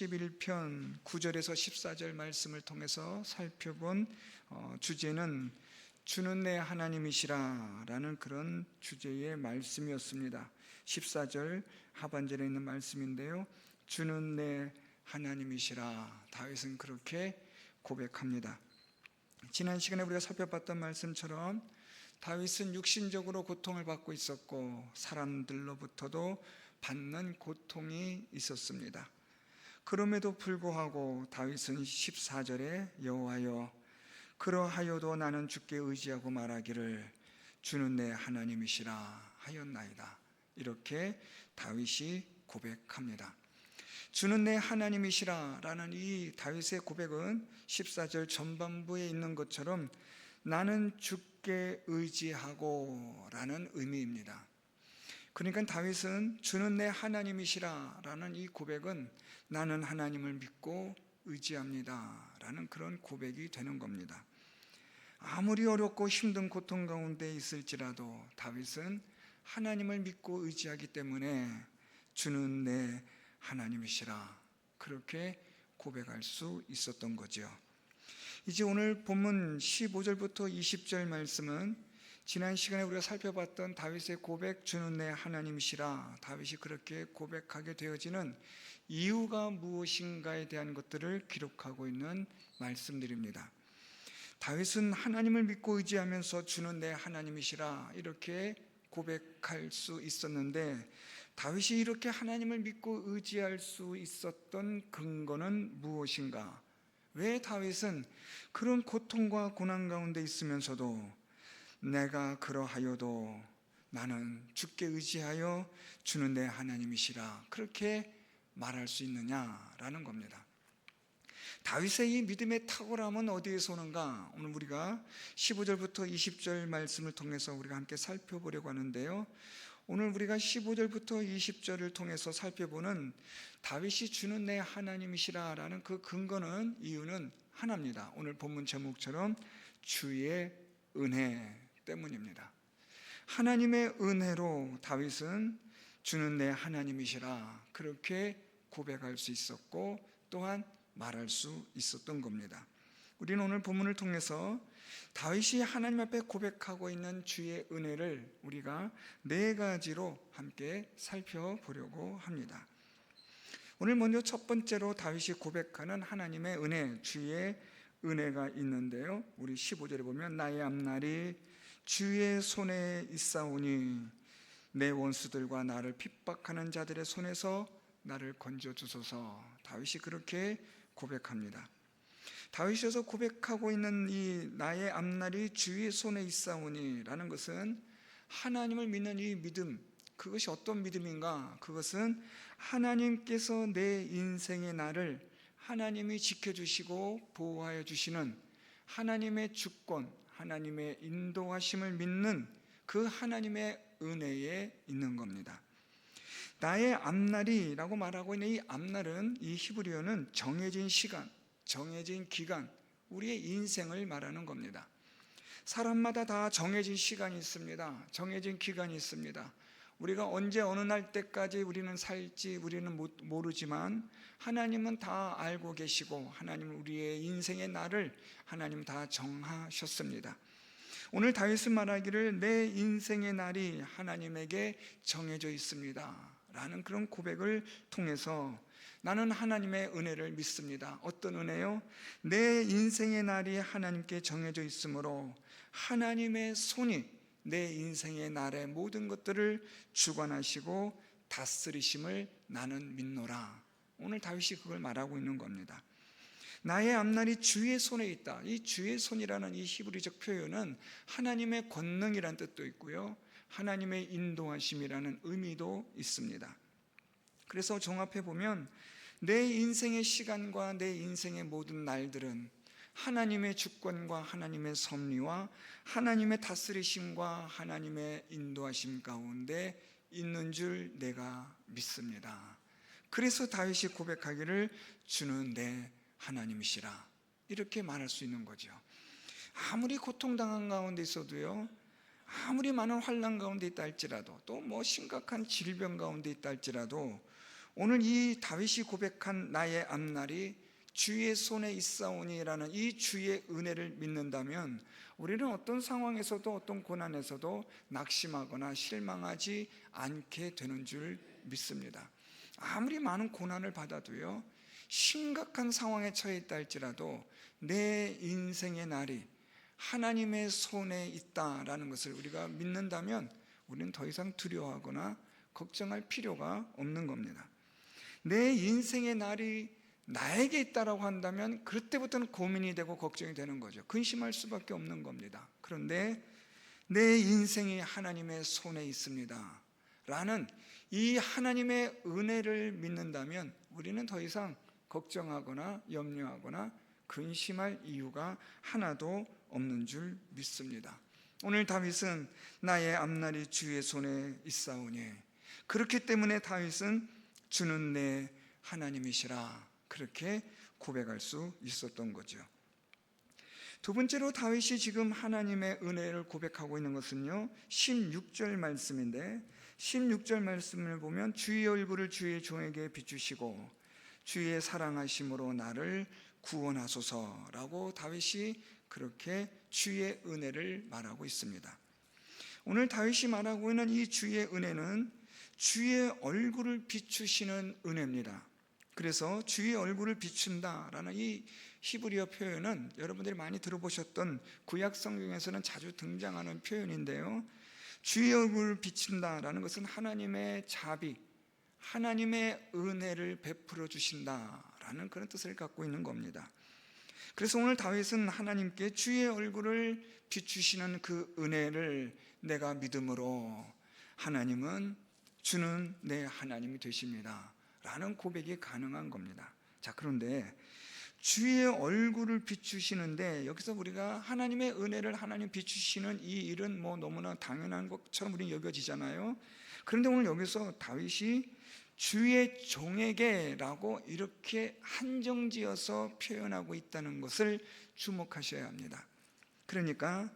11편 9절에서 14절 말씀을 통해서 살펴본 주제는 주는 내 하나님이시라 라는 그런 주제의 말씀이었습니다. 14절 하반절에 있는 말씀인데요, 주는 내 하나님이시라, 다윗은 그렇게 고백합니다. 지난 시간에 우리가 살펴봤던 말씀처럼 다윗은 육신적으로 고통을 받고 있었고 사람들로부터도 받는 고통이 있었습니다. 그럼에도 불구하고 다윗은 14절에 여호와여 그러하여도 나는 주께 의지하고 말하기를 주는 내 하나님이시라 하였나이다, 이렇게 다윗이 고백합니다. 주는 내 하나님이시라 라는 이 다윗의 고백은 14절 전반부에 있는 것처럼 나는 주께 의지하고 라는 의미입니다. 그러니까 다윗은 주는 내 하나님이시라 라는 이 고백은 나는 하나님을 믿고 의지합니다 라는 그런 고백이 되는 겁니다. 아무리 어렵고 힘든 고통 가운데 있을지라도 다윗은 하나님을 믿고 의지하기 때문에 주는 내 하나님이시라 그렇게 고백할 수 있었던 거죠. 이제 오늘 본문 15절부터 20절 말씀은 지난 시간에 우리가 살펴봤던 다윗의 고백, 주는 내 하나님이시라, 다윗이 그렇게 고백하게 되어지는 이유가 무엇인가에 대한 것들을 기록하고 있는 말씀들입니다. 다윗은 하나님을 믿고 의지하면서 주는 내 하나님이시라 이렇게 고백할 수 있었는데, 다윗이 이렇게 하나님을 믿고 의지할 수 있었던 근거는 무엇인가? 왜 다윗은 그런 고통과 고난 가운데 있으면서도 내가 그러하여도 나는 주께 의지하여 주는 내 하나님이시라 그렇게 말할 수 있느냐라는 겁니다. 다윗의 이 믿음의 탁월함은 어디에서 오는가? 오늘 우리가 15절부터 20절 말씀을 통해서 우리가 함께 살펴보려고 하는데요, 오늘 우리가 15절부터 20절을 통해서 살펴보는 다윗이 주는 내 하나님이시라 라는 그 근거는, 이유는 하나입니다. 오늘 본문 제목처럼 주의 은혜 때문입니다. 하나님의 은혜로 다윗은 주는 내 하나님이시라 그렇게 고백할 수 있었고 또한 말할 수 있었던 겁니다. 우리는 오늘 본문을 통해서 다윗이 하나님 앞에 고백하고 있는 주의 은혜를 우리가 네 가지로 함께 살펴보려고 합니다. 오늘 먼저 첫 번째로 다윗이 고백하는 하나님의 은혜, 주의 은혜가 있는데요, 우리 15절에 보면 나의 앞날이 주의 손에 있사오니 내 원수들과 나를 핍박하는 자들의 손에서 나를 건져주소서, 다윗이 그렇게 고백합니다. 다윗에서 고백하고 있는 이 나의 앞날이 주의 손에 있사오니 라는 것은 하나님을 믿는 이 믿음, 그것이 어떤 믿음인가? 그것은 하나님께서 내 인생의 나를 하나님이 지켜주시고 보호하여 주시는 하나님의 주권, 하나님의 인도하심을 믿는 그 하나님의 은혜에 있는 겁니다. 나의 앞날이 라고 말하고 있는 이 앞날은, 이 히브리어는 정해진 시간, 정해진 기간, 우리의 인생을 말하는 겁니다. 사람마다 다 정해진 시간이 있습니다. 정해진 기간이 있습니다. 우리가 언제 어느 날 때까지 우리는 살지 우리는 모르지만 하나님은 다 알고 계시고 하나님은 우리의 인생의 날을 하나님 다 정하셨습니다. 오늘 다윗은 말하기를 내 인생의 날이 하나님에게 정해져 있습니다 라는 그런 고백을 통해서 나는 하나님의 은혜를 믿습니다. 어떤 은혜요? 내 인생의 날이 하나님께 정해져 있으므로 하나님의 손이 내 인생의 날의 모든 것들을 주관하시고 다스리심을 나는 믿노라. 오늘 다윗이 그걸 말하고 있는 겁니다. 나의 앞날이 주의 손에 있다. 이 주의 손이라는 이 히브리적 표현은 하나님의 권능이라는 뜻도 있고요, 하나님의 인도하심이라는 의미도 있습니다. 그래서 종합해 보면 내 인생의 시간과 내 인생의 모든 날들은 하나님의 주권과 하나님의 섭리와 하나님의 다스리심과 하나님의 인도하심 가운데 있는 줄 내가 믿습니다. 그래서 다윗이 고백하기를 주는 내 하나님이시라 이렇게 말할 수 있는 거죠. 아무리 고통당한 가운데 있어도요, 아무리 많은 환난 가운데 있다 할지라도, 또 심각한 질병 가운데 있다 할지라도 오늘 이 다윗이 고백한 나의 앞날이 주의 손에 있사오니라는 이 주의 은혜를 믿는다면 우리는 어떤 상황에서도 어떤 고난에서도 낙심하거나 실망하지 않게 되는 줄 믿습니다. 아무리 많은 고난을 받아도요, 심각한 상황에 처해 있다 할지라도 내 인생의 날이 하나님의 손에 있다라는 것을 우리가 믿는다면 우리는 더 이상 두려워하거나 걱정할 필요가 없는 겁니다. 내 인생의 날이 나에게 있다라고 한다면 그때부터는 고민이 되고 걱정이 되는 거죠. 근심할 수밖에 없는 겁니다. 그런데 내 인생이 하나님의 손에 있습니다 라는 이 하나님의 은혜를 믿는다면 우리는 더 이상 걱정하거나 염려하거나 근심할 이유가 하나도 없는 줄 믿습니다. 오늘 다윗은 나의 앞날이 주의 손에 있사오니, 그렇기 때문에 다윗은 주는 내 하나님이시라 그렇게 고백할 수 있었던 거죠. 두 번째로 다윗이 지금 하나님의 은혜를 고백하고 있는 것은요, 16절 말씀인데 16절 말씀을 보면 주의 얼굴을 주의 종에게 비추시고 주의 사랑하심으로 나를 구원하소서라고 다윗이 그렇게 주의 은혜를 말하고 있습니다. 오늘 다윗이 말하고 있는 이 주의 은혜는 주의 얼굴을 비추시는 은혜입니다. 그래서 주의 얼굴을 비춘다라는 이 히브리어 표현은 여러분들이 많이 들어보셨던 구약 성경에서는 자주 등장하는 표현인데요, 주의 얼굴을 비춘다라는 것은 하나님의 자비, 하나님의 은혜를 베풀어 주신다라는 그런 뜻을 갖고 있는 겁니다. 그래서 오늘 다윗은 하나님께 주의 얼굴을 비추시는 그 은혜를 내가 믿음으로 하나님은 주는 내 하나님이 되십니다 라는 고백이 가능한 겁니다. 자, 그런데 주의 얼굴을 비추시는데 여기서 우리가 하나님의 은혜를 하나님 비추시는 이 일은 너무나 당연한 것처럼 우리는 여겨지잖아요. 그런데 오늘 여기서 다윗이 주의 종에게 라고 이렇게 한정지어서 표현하고 있다는 것을 주목하셔야 합니다. 그러니까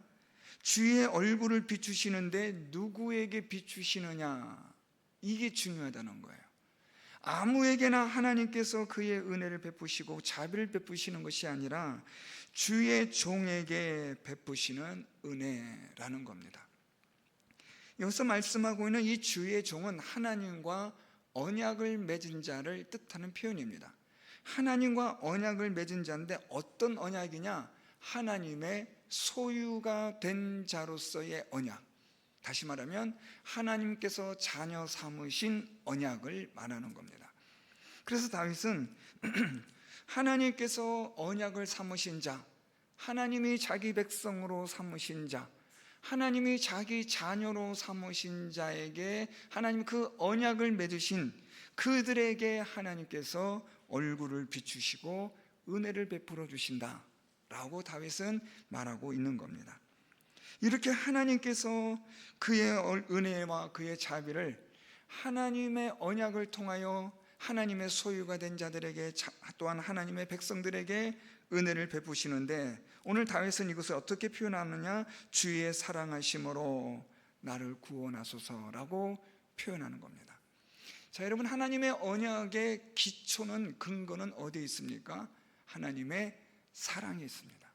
주의 얼굴을 비추시는데 누구에게 비추시느냐, 이게 중요하다는 거예요. 아무에게나 하나님께서 그의 은혜를 베푸시고 자비를 베푸시는 것이 아니라 주의 종에게 베푸시는 은혜라는 겁니다. 여기서 말씀하고 있는 이 주의 종은 하나님과 언약을 맺은 자를 뜻하는 표현입니다. 하나님과 언약을 맺은 자인데 어떤 언약이냐? 하나님의 소유가 된 자로서의 언약. 다시 말하면 하나님께서 자녀 삼으신 언약을 말하는 겁니다. 그래서 다윗은 하나님께서 언약을 삼으신 자, 하나님이 자기 백성으로 삼으신 자, 하나님이 자기 자녀로 삼으신 자에게 하나님 그 언약을 맺으신 그들에게 하나님께서 얼굴을 비추시고 은혜를 베풀어 주신다라고 다윗은 말하고 있는 겁니다. 이렇게 하나님께서 그의 은혜와 그의 자비를 하나님의 언약을 통하여 하나님의 소유가 된 자들에게, 또한 하나님의 백성들에게 은혜를 베푸시는데 오늘 다윗은 이것을 어떻게 표현하느냐? 주의 사랑하심으로 나를 구원하소서라고 표현하는 겁니다. 자, 여러분, 하나님의 언약의 기초는, 근거는 어디에 있습니까? 하나님의 사랑에 있습니다.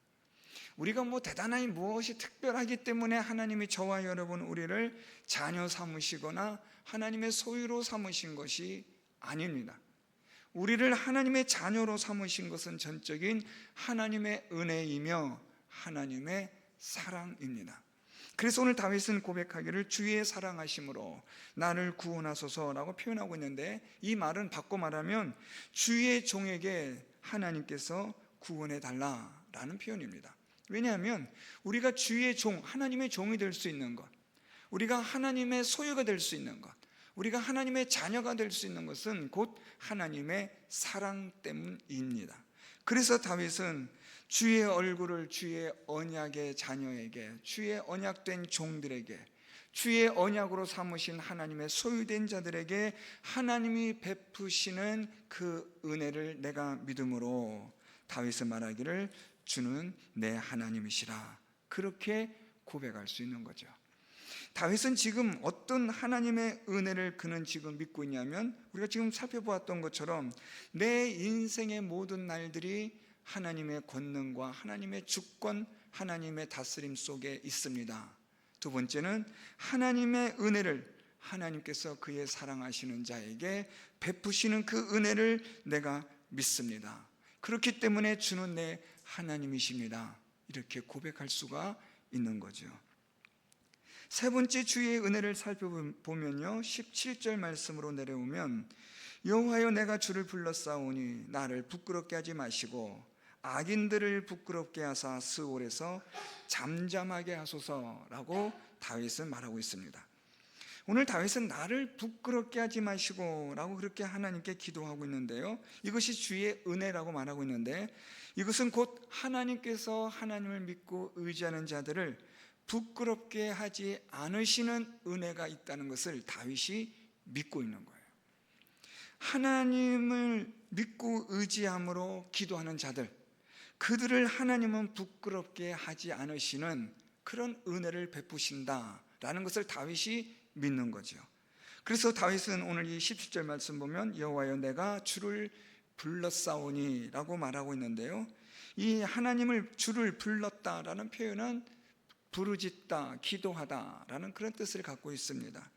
우리가 대단하게 무엇이 특별하기 때문에 하나님이 저와 여러분 우리를 자녀 삼으시거나 하나님의 소유로 삼으신 것이 아닙니다. 우리를 하나님의 자녀로 삼으신 것은 전적인 하나님의 은혜이며 하나님의 사랑입니다. 그래서 오늘 다윗은 고백하기를 주의 사랑하심으로 나를 구원하소서라고 표현하고 있는데, 이 말은 바꿔 말하면 주의 종에게 하나님께서 구원해 달라라는 표현입니다. 왜냐하면 우리가 주의 종, 하나님의 종이 될 수 있는 것, 우리가 하나님의 소유가 될 수 있는 것, 우리가 하나님의 자녀가 될 수 있는 것은 곧 하나님의 사랑 때문입니다. 그래서 다윗은 주의 얼굴을 주의 언약의 자녀에게, 주의 언약된 종들에게, 주의 언약으로 삼으신 하나님의 소유된 자들에게 하나님이 베푸시는 그 은혜를 내가 믿음으로 다윗은 말하기를 주는 내 하나님이시라, 그렇게 고백할 수 있는 거죠. 다윗은 지금 어떤 하나님의 은혜를 그는 지금 믿고 있냐면, 우리가 지금 살펴보았던 것처럼 내 인생의 모든 날들이 하나님의 권능과 하나님의 주권, 하나님의 다스림 속에 있습니다. 두 번째는 하나님의 은혜를 하나님께서 그의 사랑하시는 자에게 베푸시는 그 은혜를 내가 믿습니다. 그렇기 때문에 주는 내 하나님이십니다. 이렇게 고백할 수가 있는 거죠. 세 번째 주의 은혜를 살펴보면요, 17절 말씀으로 내려오면, 여호와여 내가 주를 불렀사오니 나를 부끄럽게 하지 마시고 악인들을 부끄럽게 하사 스올에서 잠잠하게 하소서라고 다윗은 말하고 있습니다. 오늘 다윗은 나를 부끄럽게 하지 마시고 라고 그렇게 하나님께 기도하고 있는데요, 이것이 주의 은혜라고 말하고 있는데, 이것은 곧 하나님께서 하나님을 믿고 의지하는 자들을 부끄럽게 하지 않으시는 은혜가 있다는 것을 다윗이 믿고 있는 거예요. 하나님을 믿고 의지함으로 기도하는 자들, 그들을 하나님은 부끄럽게 하지 않으시는 그런 은혜를 베푸신다라는 것을 다윗이 믿는 거죠. 그래서 다윗은 오늘 이 17절 말씀 보면 여호와여 내가 주를 불렀사오니 라고 말하고 있는데요, 이 하나님을 주를 불렀다라는 표현은 부르짖다, 기도하다라는 그런 뜻을 갖고 있습니다.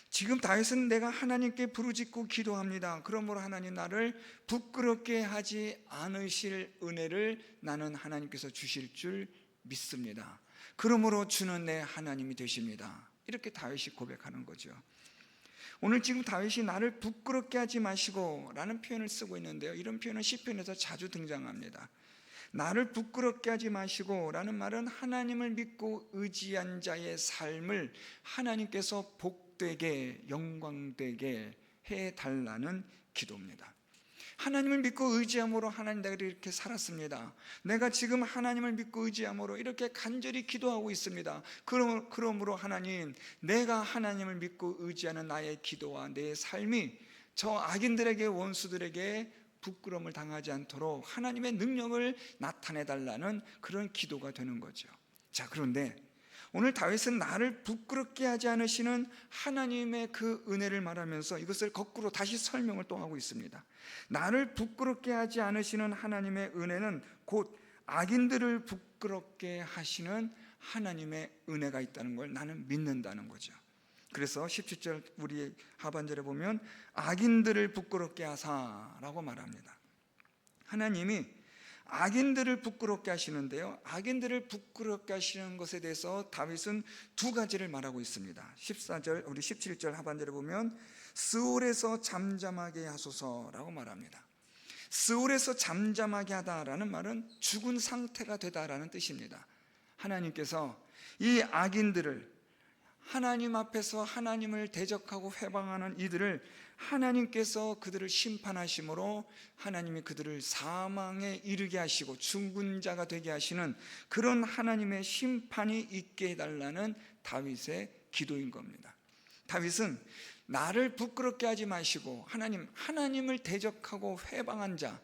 지금 다윗은 내가 하나님께 부르짖고 기도합니다. 그러므로 하나님 나를 부끄럽게 하지 않으실 은혜를 나는 하나님께서 주실 줄 믿습니다. 그러므로 주는 내 하나님이 되십니다. 이렇게 다윗이 고백하는 거죠. 오늘 지금 다윗이 나를 부끄럽게 하지 마시고 라는 표현을 쓰고 있는데요, 이런 표현은 시편에서 자주 등장합니다. 나를 부끄럽게 하지 마시고 라는 말은 하나님을 믿고 의지한 자의 삶을 하나님께서 복되게 영광되게 해달라는 기도입니다. 하나님을 믿고 의지함으로 하나님 내가 이렇게 살았습니다. 내가 지금 하나님을 믿고 의지함으로 이렇게 간절히 기도하고 있습니다. 그러므로 하나님, 내가 하나님을 믿고 의지하는 나의 기도와 내 삶이 저 악인들에게, 원수들에게 부끄러움을 당하지 않도록 하나님의 능력을 나타내달라는 그런 기도가 되는 거죠. 자, 그런데 오늘 다윗은 나를 부끄럽게 하지 않으시는 하나님의 그 은혜를 말하면서 이것을 거꾸로 다시 설명을 또 하고 있습니다. 나를 부끄럽게 하지 않으시는 하나님의 은혜는 곧 악인들을 부끄럽게 하시는 하나님의 은혜가 있다는 걸 나는 믿는다는 거죠. 그래서 17절 우리 하반절에 보면 악인들을 부끄럽게 하사라고 말합니다. 하나님이 악인들을 부끄럽게 하시는데요, 악인들을 부끄럽게 하시는 것에 대해서 다윗은 두 가지를 말하고 있습니다. 14절 우리 17절 하반절에 보면 스올에서 잠잠하게 하소서라고 말합니다. 스올에서 잠잠하게 하다라는 말은 죽은 상태가 되다라는 뜻입니다. 하나님께서 이 악인들을, 하나님 앞에서 하나님을 대적하고 회방하는 이들을 하나님께서 그들을 심판하심으로 하나님이 그들을 사망에 이르게 하시고 죽은 자가 되게 하시는 그런 하나님의 심판이 있게 해달라는 다윗의 기도인 겁니다. 다윗은 나를 부끄럽게 하지 마시고 하나님을 대적하고 회방한 자,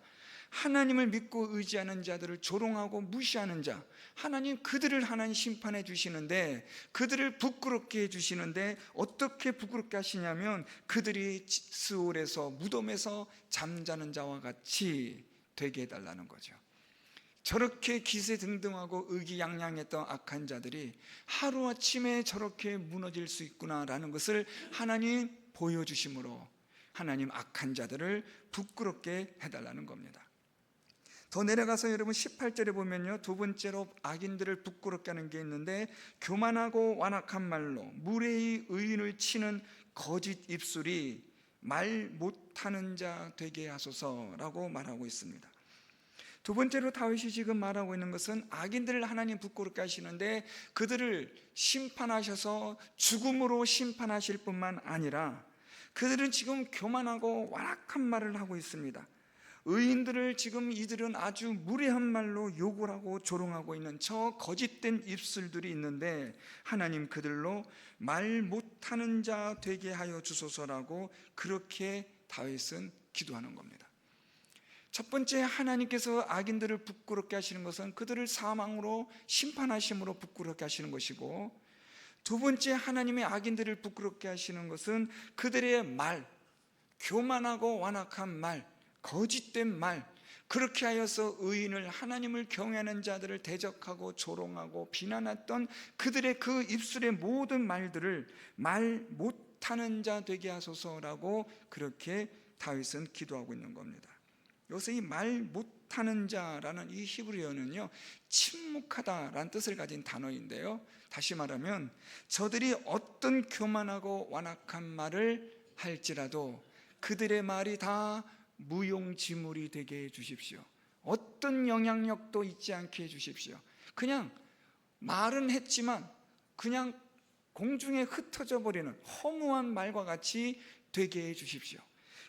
하나님을 믿고 의지하는 자들을 조롱하고 무시하는 자, 하나님 그들을 하나님 심판해 주시는데, 그들을 부끄럽게 해 주시는데 어떻게 부끄럽게 하시냐면 그들이 스올에서, 무덤에서 잠자는 자와 같이 되게 해달라는 거죠. 저렇게 기세등등하고 의기양양했던 악한 자들이 하루아침에 저렇게 무너질 수 있구나라는 것을 하나님 보여주심으로 하나님 악한 자들을 부끄럽게 해달라는 겁니다. 더 내려가서 여러분 18절에 보면요, 두 번째로 악인들을 부끄럽게 하는 게 있는데, 교만하고 완악한 말로 무례히 의인을 치는 거짓 입술이 말 못하는 자 되게 하소서라고 말하고 있습니다. 두 번째로 다윗이 지금 말하고 있는 것은 악인들을 하나님 부끄럽게 하시는데 그들을 심판하셔서 죽음으로 심판하실 뿐만 아니라 그들은 지금 교만하고 완악한 말을 하고 있습니다. 의인들을 지금 이들은 아주 무례한 말로 욕을 하고 조롱하고 있는 저 거짓된 입술들이 있는데, 하나님 그들로 말 못하는 자 되게 하여 주소서라고 그렇게 다윗은 기도하는 겁니다. 첫 번째, 하나님께서 악인들을 부끄럽게 하시는 것은 그들을 사망으로 심판하심으로 부끄럽게 하시는 것이고, 두 번째, 하나님의 악인들을 부끄럽게 하시는 것은 그들의 말, 교만하고 완악한 말, 거짓된 말, 그렇게 하여서 의인을, 하나님을 경외하는 자들을 대적하고 조롱하고 비난했던 그들의 그 입술의 모든 말들을 말 못하는 자 되게 하소서라고 그렇게 다윗은 기도하고 있는 겁니다. 여기서 이 말 못하는 자라는 이 히브리어는요, 침묵하다라는 뜻을 가진 단어인데요, 다시 말하면 저들이 어떤 교만하고 완악한 말을 할지라도 그들의 말이 다 무용지물이 되게 해주십시오. 어떤 영향력도 있지 않게 해주십시오. 그냥 말은 했지만 그냥 공중에 흩어져 버리는 허무한 말과 같이 되게 해주십시오.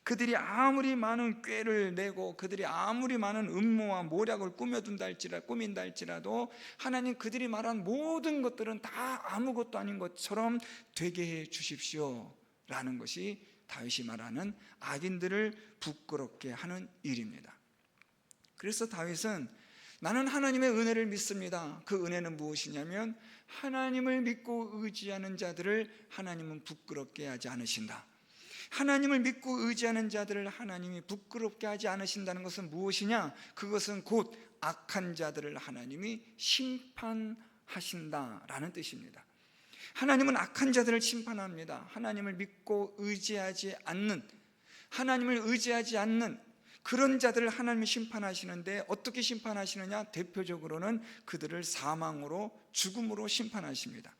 그들이 아무리 많은 꾀를 내고 그들이 아무리 많은 음모와 모략을 꾸민다 할지라도 하나님, 그들이 말한 모든 것들은 다 아무것도 아닌 것처럼 되게 해주십시오 라는 것이 다윗이 말하는 악인들을 부끄럽게 하는 일입니다. 그래서 다윗은 나는 하나님의 은혜를 믿습니다. 그 은혜는 무엇이냐면 하나님을 믿고 의지하는 자들을 하나님은 부끄럽게 하지 않으신다. 하나님을 믿고 의지하는 자들을 하나님이 부끄럽게 하지 않으신다는 것은 무엇이냐? 그것은 곧 악한 자들을 하나님이 심판하신다라는 뜻입니다. 하나님은 악한 자들을 심판합니다. 하나님을 믿고 의지하지 않는, 하나님을 의지하지 않는 그런 자들을 하나님이 심판하시는데, 어떻게 심판하시느냐? 대표적으로는 그들을 사망으로, 죽음으로 심판하십니다.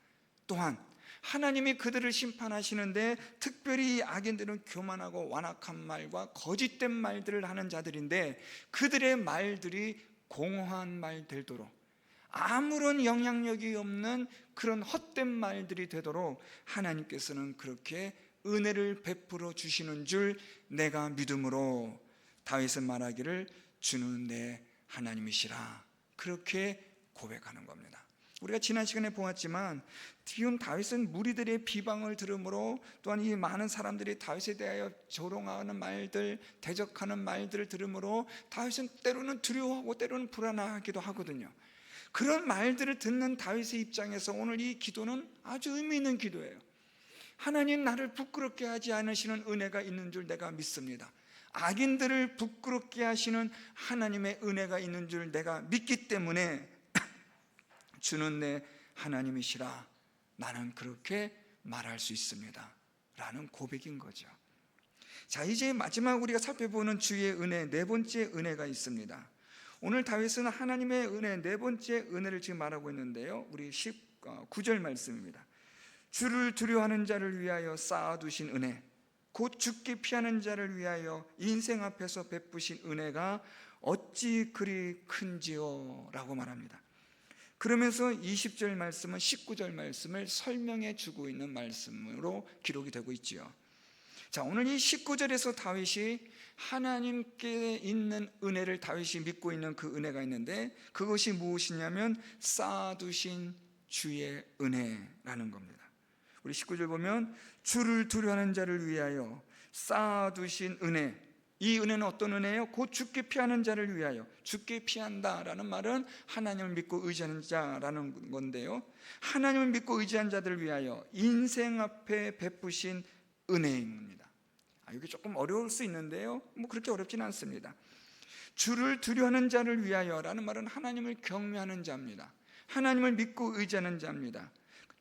또한 하나님이 그들을 심판하시는데 특별히 악인들은 교만하고 완악한 말과 거짓된 말들을 하는 자들인데, 그들의 말들이 공허한 말 되도록, 아무런 영향력이 없는 그런 헛된 말들이 되도록 하나님께서는 그렇게 은혜를 베풀어 주시는 줄 내가 믿음으로, 다윗은 말하기를 주는 내 하나님이시라, 그렇게 고백하는 겁니다. 우리가 지난 시간에 보았지만 지금 다윗은 무리들의 비방을 들으므로, 또한 이 많은 사람들이 다윗에 대하여 조롱하는 말들, 대적하는 말들을 들으므로 다윗은 때로는 두려워하고 때로는 불안하기도 하거든요. 그런 말들을 듣는 다윗의 입장에서 오늘 이 기도는 아주 의미 있는 기도예요. 하나님, 나를 부끄럽게 하지 않으시는 은혜가 있는 줄 내가 믿습니다. 악인들을 부끄럽게 하시는 하나님의 은혜가 있는 줄 내가 믿기 때문에 주는 내 하나님이시라, 나는 그렇게 말할 수 있습니다 라는 고백인 거죠. 자, 이제 마지막 우리가 살펴보는 주의 은혜, 네 번째 은혜가 있습니다. 오늘 다윗은 하나님의 은혜, 네 번째 은혜를 지금 말하고 있는데요, 우리 19절 말씀입니다. 주를 두려워하는 자를 위하여 쌓아두신 은혜, 곧 죽게 피하는 자를 위하여 인생 앞에서 베푸신 은혜가 어찌 그리 큰지요 라고 말합니다. 그러면서 20절 말씀은 19절 말씀을 설명해 주고 있는 말씀으로 기록이 되고 있지요. 자, 오늘 이 19절에서 다윗이 하나님께 있는 은혜를, 다윗이 믿고 있는 그 은혜가 있는데, 그것이 무엇이냐면 쌓아두신 주의 은혜라는 겁니다. 우리 19절 보면 주를 두려워하는 자를 위하여 쌓아두신 은혜, 이 은혜는 어떤 은혜예요? 곧 죽게 피하는 자를 위하여. 죽게 피한다라는 말은 하나님을 믿고 의지하는 자라는 건데요, 하나님을 믿고 의지한 자들을 위하여 인생 앞에 베푸신 은혜입니다. 이게 조금 어려울 수 있는데요, 그렇게 어렵지는 않습니다. 주를 두려워하는 자를 위하여라는 말은 하나님을 경외하는 자입니다. 하나님을 믿고 의지하는 자입니다.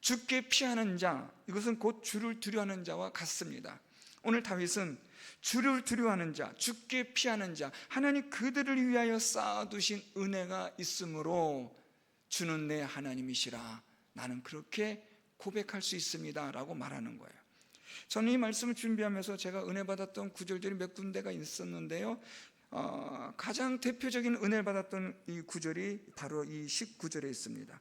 죽게 피하는 자, 이것은 곧 주를 두려워하는 자와 같습니다. 오늘 다윗은 주를 두려워하는 자, 죽게 피하는 자, 하나님 그들을 위하여 쌓아두신 은혜가 있으므로 주는 내 하나님이시라, 나는 그렇게 고백할 수 있습니다 라고 말하는 거예요. 저는 이 말씀을 준비하면서 제가 은혜 받았던 구절들이 몇 군데가 있었는데요, 가장 대표적인 은혜를 받았던 이 구절이 바로 이 19절에 있습니다.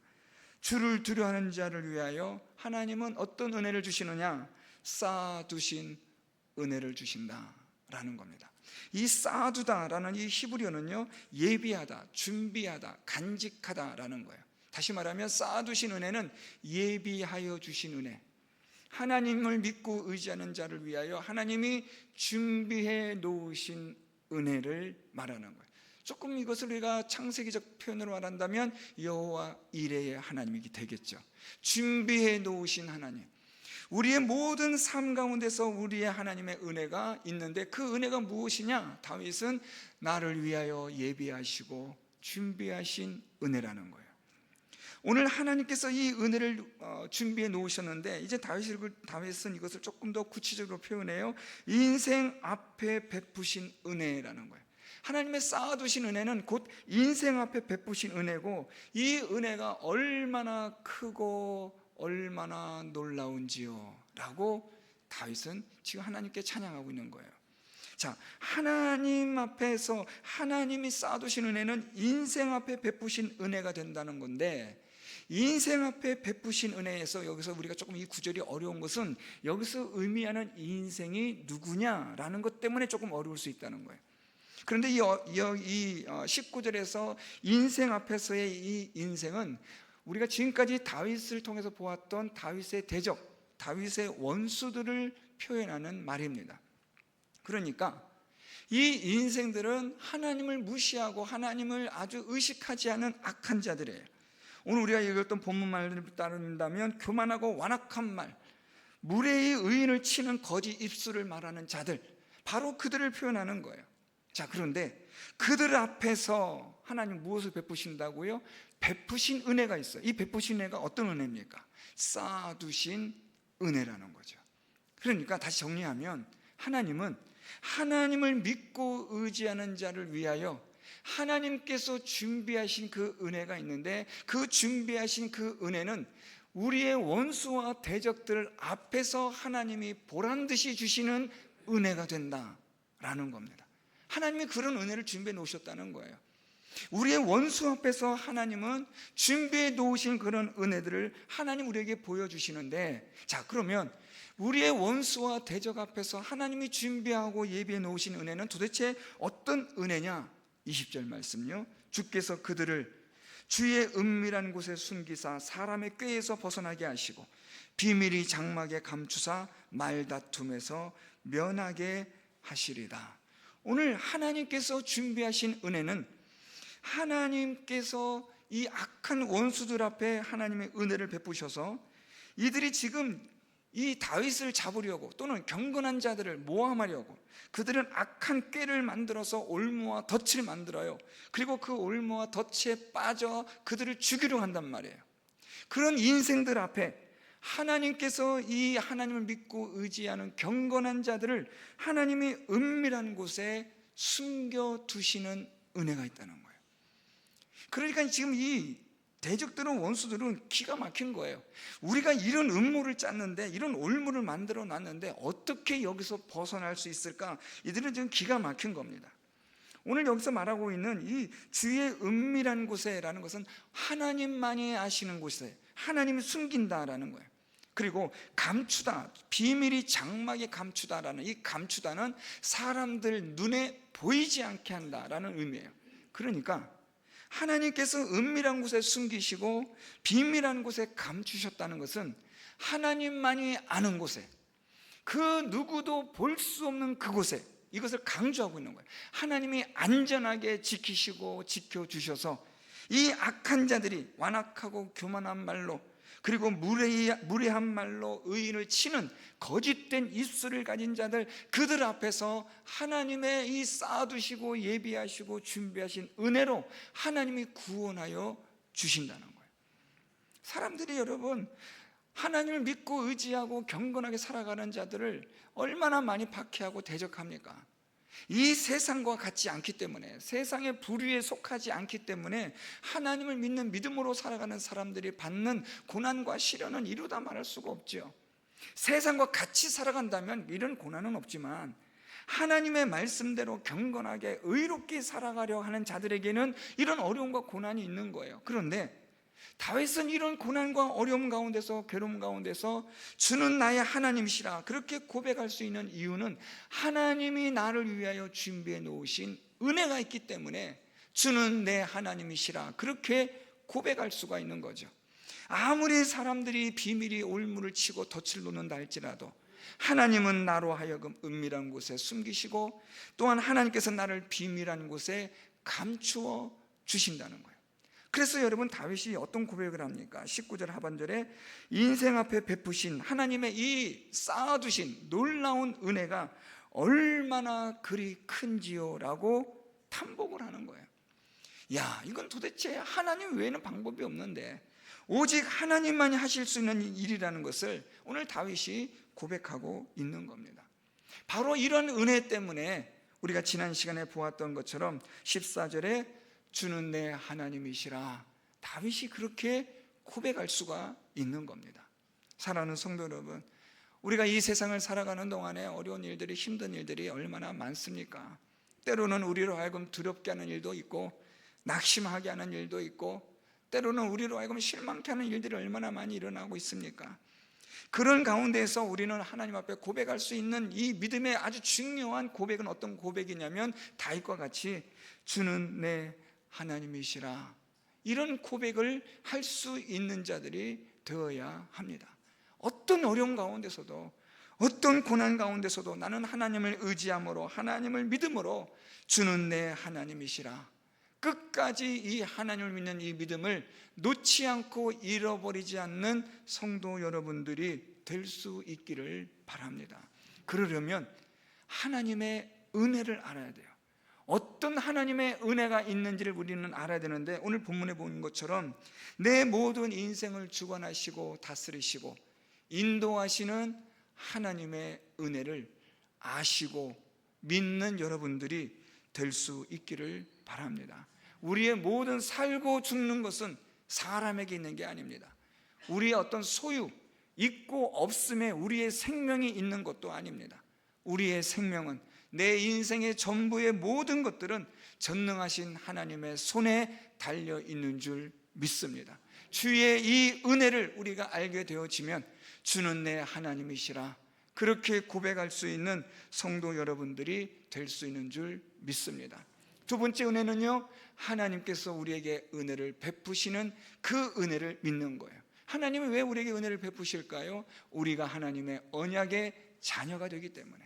주를 두려워하는 자를 위하여 하나님은 어떤 은혜를 주시느냐? 쌓아두신 은혜를 주신다라는 겁니다. 이 쌓아두다라는 이 히브리어는요, 예비하다, 준비하다, 간직하다라는 거예요. 다시 말하면 쌓아두신 은혜는 예비하여 주신 은혜, 하나님을 믿고 의지하는 자를 위하여 하나님이 준비해 놓으신 은혜를 말하는 거예요. 조금 이것을 우리가 창세기적 표현으로 말한다면 여호와 이레의 하나님이 되겠죠. 준비해 놓으신 하나님, 우리의 모든 삶 가운데서 우리의 하나님의 은혜가 있는데 그 은혜가 무엇이냐? 다윗은 나를 위하여 예비하시고 준비하신 은혜라는 거예요. 오늘 하나님께서 이 은혜를 준비해 놓으셨는데 이제 다윗은 이것을 조금 더 구체적으로 표현해요. 인생 앞에 베푸신 은혜라는 거예요. 하나님의 쌓아두신 은혜는 곧 인생 앞에 베푸신 은혜고, 이 은혜가 얼마나 크고 얼마나 놀라운지요 라고 다윗은 지금 하나님께 찬양하고 있는 거예요. 자, 하나님 앞에서 하나님이 쌓아두신 은혜는 인생 앞에 베푸신 은혜가 된다는 건데, 인생 앞에 베푸신 은혜에서 여기서 우리가 조금 이 구절이 어려운 것은 여기서 의미하는 인생이 누구냐라는 것 때문에 조금 어려울 수 있다는 거예요. 그런데 이 19절에서 인생 앞에서의 이 인생은 우리가 지금까지 다윗을 통해서 보았던 다윗의 대적, 다윗의 원수들을 표현하는 말입니다. 그러니까 이 인생들은 하나님을 무시하고 하나님을 아주 의식하지 않은 악한 자들이에요. 오늘 우리가 읽었던 본문 말을 따른다면 교만하고 완악한 말, 무례히 의인을 치는 거짓 입술을 말하는 자들, 바로 그들을 표현하는 거예요. 자, 그런데 그들 앞에서 하나님 무엇을 베푸신다고요? 베푸신 은혜가 있어요. 이 베푸신 은혜가 어떤 은혜입니까? 쌓아두신 은혜라는 거죠. 그러니까 다시 정리하면 하나님은 하나님을 믿고 의지하는 자를 위하여 하나님께서 준비하신 그 은혜가 있는데, 그 준비하신 그 은혜는 우리의 원수와 대적들 앞에서 하나님이 보란듯이 주시는 은혜가 된다라는 겁니다. 하나님이 그런 은혜를 준비해 놓으셨다는 거예요. 우리의 원수 앞에서 하나님은 준비해 놓으신 그런 은혜들을 하나님 우리에게 보여주시는데, 자, 그러면 우리의 원수와 대적 앞에서 하나님이 준비하고 예비해 놓으신 은혜는 도대체 어떤 은혜냐? 20절 말씀요. 주께서 그들을 주의 은밀한 곳에 숨기사 사람의 꾀에서 벗어나게 하시고 비밀이 장막에 감추사 말다툼에서 면하게 하시리다. 오늘 하나님께서 준비하신 은혜는 하나님께서 이 악한 원수들 앞에 하나님의 은혜를 베푸셔서 이들이 지금 이 다윗을 잡으려고 또는 경건한 자들을 모함하려고 그들은 악한 꾀를 만들어서 올무와 덫을 만들어요. 그리고 그 올무와 덫에 빠져 그들을 죽이려 한단 말이에요. 그런 인생들 앞에 하나님께서 이 하나님을 믿고 의지하는 경건한 자들을 하나님이 은밀한 곳에 숨겨두시는 은혜가 있다는 거예요. 그러니까 지금 이 대적들은, 원수들은 기가 막힌 거예요. 우리가 이런 음모를 짰는데, 이런 올무를 만들어 놨는데 어떻게 여기서 벗어날 수 있을까? 이들은 지금 기가 막힌 겁니다. 오늘 여기서 말하고 있는 이 주의 은밀한 곳에라는 것은 하나님만이 아시는 곳에 하나님이 숨긴다라는 거예요. 그리고 감추다, 비밀이 장막에 감추다라는 이 감추다는 사람들 눈에 보이지 않게 한다라는 의미예요. 그러니까 하나님께서 은밀한 곳에 숨기시고 비밀한 곳에 감추셨다는 것은 하나님만이 아는 곳에, 그 누구도 볼 수 없는 그곳에 이것을 강조하고 있는 거예요. 하나님이 안전하게 지키시고 지켜주셔서 이 악한 자들이 완악하고 교만한 말로, 그리고 무례한 말로 의인을 치는 거짓된 입술을 가진 자들, 그들 앞에서 하나님의 이 쌓아두시고 예비하시고 준비하신 은혜로 하나님이 구원하여 주신다는 거예요. 사람들이, 여러분, 하나님을 믿고 의지하고 경건하게 살아가는 자들을 얼마나 많이 박해하고 대적합니까? 이 세상과 같지 않기 때문에, 세상의 부류에 속하지 않기 때문에 하나님을 믿는 믿음으로 살아가는 사람들이 받는 고난과 시련은 이루다 말할 수가 없죠. 세상과 같이 살아간다면 이런 고난은 없지만 하나님의 말씀대로 경건하게 의롭게 살아가려 하는 자들에게는 이런 어려움과 고난이 있는 거예요. 그런데 다윗은 이런 고난과 어려움 가운데서, 괴로움 가운데서 주는 나의 하나님이시라 그렇게 고백할 수 있는 이유는 하나님이 나를 위하여 준비해 놓으신 은혜가 있기 때문에 주는 내 하나님이시라 그렇게 고백할 수가 있는 거죠. 아무리 사람들이 비밀이 올무를 치고 덫을 놓는다 할지라도 하나님은 나로 하여금 은밀한 곳에 숨기시고, 또한 하나님께서 나를 비밀한 곳에 감추어 주신다는 거예요. 그래서 여러분, 다윗이 어떤 고백을 합니까? 19절 하반절에 인생 앞에 베푸신 하나님의 이 쌓아두신 놀라운 은혜가 얼마나 그리 큰지요 라고 탐복을 하는 거예요. 야, 이건 도대체 하나님 외에는 방법이 없는데 오직 하나님만이 하실 수 있는 일이라는 것을 오늘 다윗이 고백하고 있는 겁니다. 바로 이런 은혜 때문에 우리가 지난 시간에 보았던 것처럼 14절에 주는 내 하나님이시라, 다윗이 그렇게 고백할 수가 있는 겁니다. 사랑하는 성도 여러분, 우리가 이 세상을 살아가는 동안에 어려운 일들이, 힘든 일들이 얼마나 많습니까? 때로는 우리로 하여금 두렵게 하는 일도 있고 낙심하게 하는 일도 있고 때로는 우리로 하여금 실망케 하는 일들이 얼마나 많이 일어나고 있습니까? 그런 가운데에서 우리는 하나님 앞에 고백할 수 있는 이 믿음의 아주 중요한 고백은 어떤 고백이냐면 다윗과 같이 주는 내 하나님이시라, 이런 고백을 할 수 있는 자들이 되어야 합니다. 어떤 어려움 가운데서도, 어떤 고난 가운데서도 나는 하나님을 의지함으로, 하나님을 믿음으로 주는 내 하나님이시라, 끝까지 이 하나님을 믿는 이 믿음을 놓지 않고 잃어버리지 않는 성도 여러분들이 될 수 있기를 바랍니다. 그러려면 하나님의 은혜를 알아야 돼요. 어떤 하나님의 은혜가 있는지를 우리는 알아야 되는데, 오늘 본문에 보는 것처럼 내 모든 인생을 주관하시고 다스리시고 인도하시는 하나님의 은혜를 아시고 믿는 여러분들이 될 수 있기를 바랍니다. 우리의 모든 살고 죽는 것은 사람에게 있는 게 아닙니다. 우리의 어떤 소유, 있고 없음에 우리의 생명이 있는 것도 아닙니다. 우리의 생명은, 내 인생의 전부의 모든 것들은 전능하신 하나님의 손에 달려 있는 줄 믿습니다. 주의 이 은혜를 우리가 알게 되어지면 주는 내 하나님이시라, 그렇게 고백할 수 있는 성도 여러분들이 될 수 있는 줄 믿습니다. 두 번째 은혜는요, 하나님께서 우리에게 은혜를 베푸시는 그 은혜를 믿는 거예요. 하나님은 왜 우리에게 은혜를 베푸실까요? 우리가 하나님의 언약의 자녀가 되기 때문에,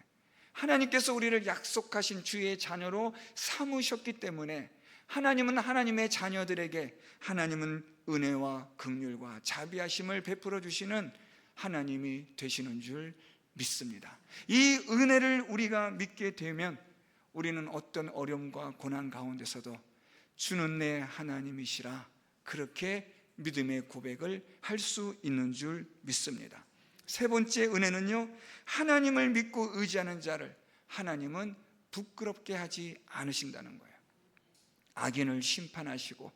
하나님께서 우리를 약속하신 주의 자녀로 삼으셨기 때문에, 하나님은 하나님의 자녀들에게 하나님은 은혜와 긍휼과 자비하심을 베풀어 주시는 하나님이 되시는 줄 믿습니다. 이 은혜를 우리가 믿게 되면 우리는 어떤 어려움과 고난 가운데서도 주는 내 하나님이시라, 그렇게 믿음의 고백을 할 수 있는 줄 믿습니다. 세 번째 은혜는요, 하나님을 믿고 의지하는 자를 하나님은 부끄럽게 하지 않으신다는 거예요. 악인을 심판하시고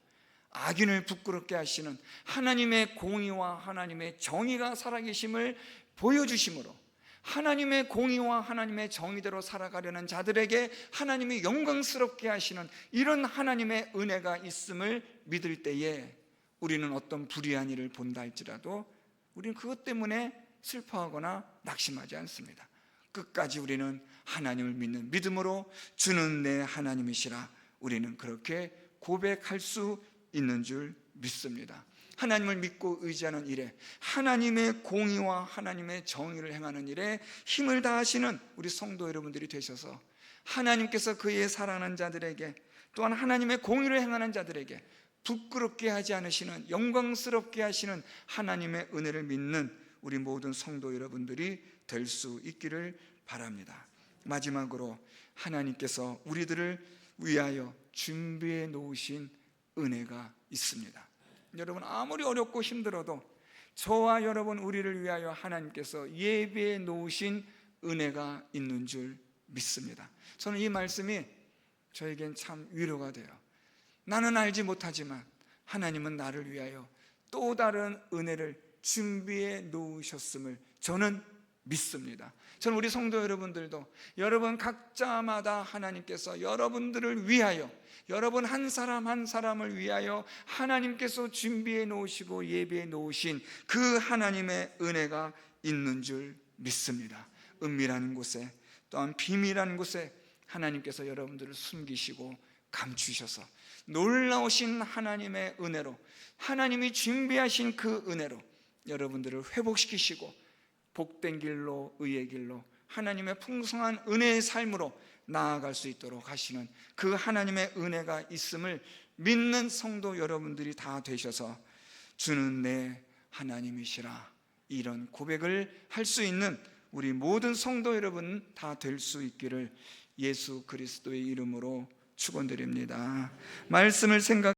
악인을 부끄럽게 하시는 하나님의 공의와 하나님의 정의가 살아계심을 보여주심으로, 하나님의 공의와 하나님의 정의대로 살아가려는 자들에게 하나님이 영광스럽게 하시는 이런 하나님의 은혜가 있음을 믿을 때에 우리는 어떤 불의한 일을 본다 할지라도 우리는 그것 때문에 슬퍼하거나 낙심하지 않습니다. 끝까지 우리는 하나님을 믿는 믿음으로 주는 내 하나님이시라, 우리는 그렇게 고백할 수 있는 줄 믿습니다. 하나님을 믿고 의지하는 일에, 하나님의 공의와 하나님의 정의를 행하는 일에 힘을 다하시는 우리 성도 여러분들이 되셔서 하나님께서 그의 사랑하는 자들에게, 또한 하나님의 공의를 행하는 자들에게 부끄럽게 하지 않으시는, 영광스럽게 하시는 하나님의 은혜를 믿는 우리 모든 성도 여러분들이 될 수 있기를 바랍니다. 마지막으로 하나님께서 우리들을 위하여 준비해 놓으신 은혜가 있습니다. 여러분, 아무리 어렵고 힘들어도 저와 여러분, 우리를 위하여 하나님께서 예비해 놓으신 은혜가 있는 줄 믿습니다. 저는 이 말씀이 저에겐 참 위로가 돼요. 나는 알지 못하지만 하나님은 나를 위하여 또 다른 은혜를 준비해 놓으셨음을 저는 믿습니다. 저는 우리 성도 여러분들도 여러분 각자마다 하나님께서 여러분들을 위하여, 여러분 한 사람 한 사람을 위하여 하나님께서 준비해 놓으시고 예비해 놓으신 그 하나님의 은혜가 있는 줄 믿습니다. 은밀한 곳에, 또한 비밀한 곳에 하나님께서 여러분들을 숨기시고 감추셔서 놀라우신 하나님의 은혜로, 하나님이 준비하신 그 은혜로 여러분들을 회복시키시고 복된 길로, 의의 길로, 하나님의 풍성한 은혜의 삶으로 나아갈 수 있도록 하시는 그 하나님의 은혜가 있음을 믿는 성도 여러분들이 다 되셔서 주는 내 하나님이시라, 이런 고백을 할 수 있는 우리 모든 성도 여러분 다 될 수 있기를 예수 그리스도의 이름으로 축원드립니다. 말씀을 생각